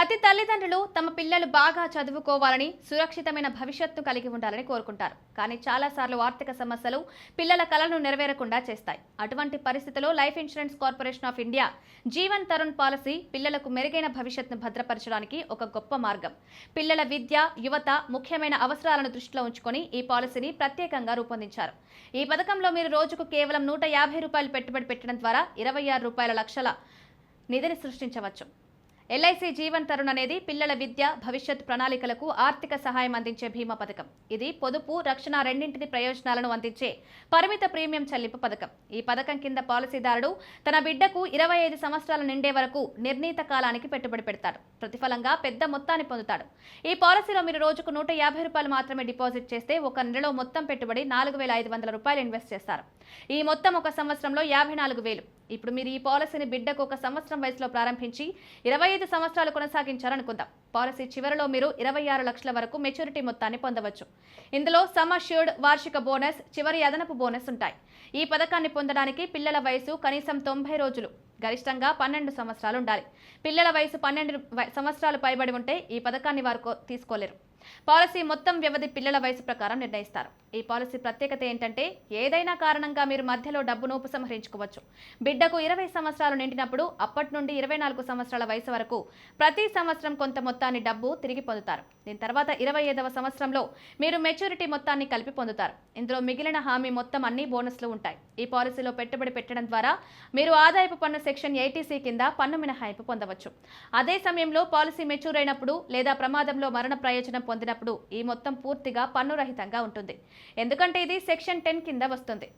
ప్రతి తల్లిదండ్రులు తమ పిల్లలు బాగా చదువుకోవాలని, సురక్షితమైన భవిష్యత్తును కలిగి ఉండాలని కోరుకుంటారు. కానీ చాలాసార్లు ఆర్థిక సమస్యలు పిల్లల కలను నెరవేరకుండా చేస్తాయి. అటువంటి పరిస్థితుల్లో life insurance corporation of India Jeevan Tarun policy పిల్లలకు మెరుగైన భవిష్యత్తును భద్రపరచడానికి ఒక గొప్ప మార్గం. పిల్లల విద్య, యువత ముఖ్యమైన అవసరాలను దృష్టిలో ఉంచుకొని ఈ పాలసీని ప్రత్యేకంగా రూపొందించారు. ఈ పథకంలో మీరు రోజుకు కేవలం ₹150 పెట్టుబడి పెట్టడం ద్వారా ₹26 లక్షల నిధిని సృష్టించవచ్చు. ఎల్ఐసి జీవన్ తరుణ్ అనేది పిల్లల విద్య, భవిష్యత్ ప్రణాళికలకు ఆర్థిక సహాయం అందించే బీమా పథకం. ఇది పొదుపు, రక్షణ రెండింటిని ప్రయోజనాలను అందించే పరిమిత ప్రీమియం చెల్లింపు పథకం. ఈ పథకం కింద పాలసీదారుడు తన బిడ్డకు 25 సంవత్సరాలు నిండే వరకు నిర్ణీత కాలానికి పెట్టుబడి పెడతాడు. ప్రతిఫలంగా పెద్ద మొత్తాన్ని పొందుతాడు. ఈ పాలసీలో మీరు రోజుకు ₹150 మాత్రమే డిపాజిట్ చేస్తే ఒక నెలలో మొత్తం పెట్టుబడి ₹4,500 ఇన్వెస్ట్ చేస్తారు. ఈ మొత్తం ఒక సంవత్సరంలో 54,000. ఇప్పుడు మీరు ఈ పాలసీని బిడ్డకు ఒక సంవత్సరం వయసులో ప్రారంభించి 25 సంవత్సరాలు కొనసాగించారనుకుందాం. పాలసీ చివరిలో మీరు 26 లక్షల వరకు మెచ్యూరిటీ మొత్తాన్ని పొందవచ్చు. ఇందులో సమ్ అష్యూర్డ్, వార్షిక బోనస్, చివరి అదనపు బోనస్ ఉంటాయి. ఈ పథకాన్ని పొందడానికి పిల్లల వయసు కనీసం 90 రోజులు, గరిష్టంగా 12 సంవత్సరాలు ఉండాలి. పిల్లల వయసు 12 సంవత్సరాలు పైబడి ఉంటే ఈ పథకాన్ని వారు తీసుకోలేరు. పాలసీ మొత్తం వ్యవధి పిల్లల వయసు ప్రకారం నిర్ణయిస్తారు. ఈ పాలసీ ప్రత్యేకత ఏంటంటే ఏదైనా కారణంగా మీరు మధ్యలో డబ్బును ఉపసంహరించుకోవచ్చు. బిడ్డకు 20 సంవత్సరాలు నిండినప్పుడు అప్పటి నుండి 24 సంవత్సరాల వయసు వరకు ప్రతి సంవత్సరం కొంత మొత్తాన్ని డబ్బు తిరిగి పొందుతారు. దీని తర్వాత 25వ సంవత్సరంలో మీరు మెచ్యూరిటీ మొత్తాన్ని కలిపి పొందుతారు. ఇందులో మిగిలిన హామీ మొత్తం అన్ని బోనస్లు ఉంటాయి. ఈ పాలసీలో పెట్టుబడి పెట్టడం ద్వారా మీరు ఆదాయపు పన్ను సెక్షన్ 80C కింద పన్ను మినహాయింపు పొందవచ్చు. అదే సమయంలో పాలసీ మెచ్యూర్ అయినప్పుడు లేదా ప్రమాదంలో మరణ ప్రయోజనం పొందినప్పుడు ఈ మొత్తం పూర్తిగా పన్ను రహితంగా ఉంటుంది. ఎందుకంటే ఇది సెక్షన్ 10 కింద వస్తుంది.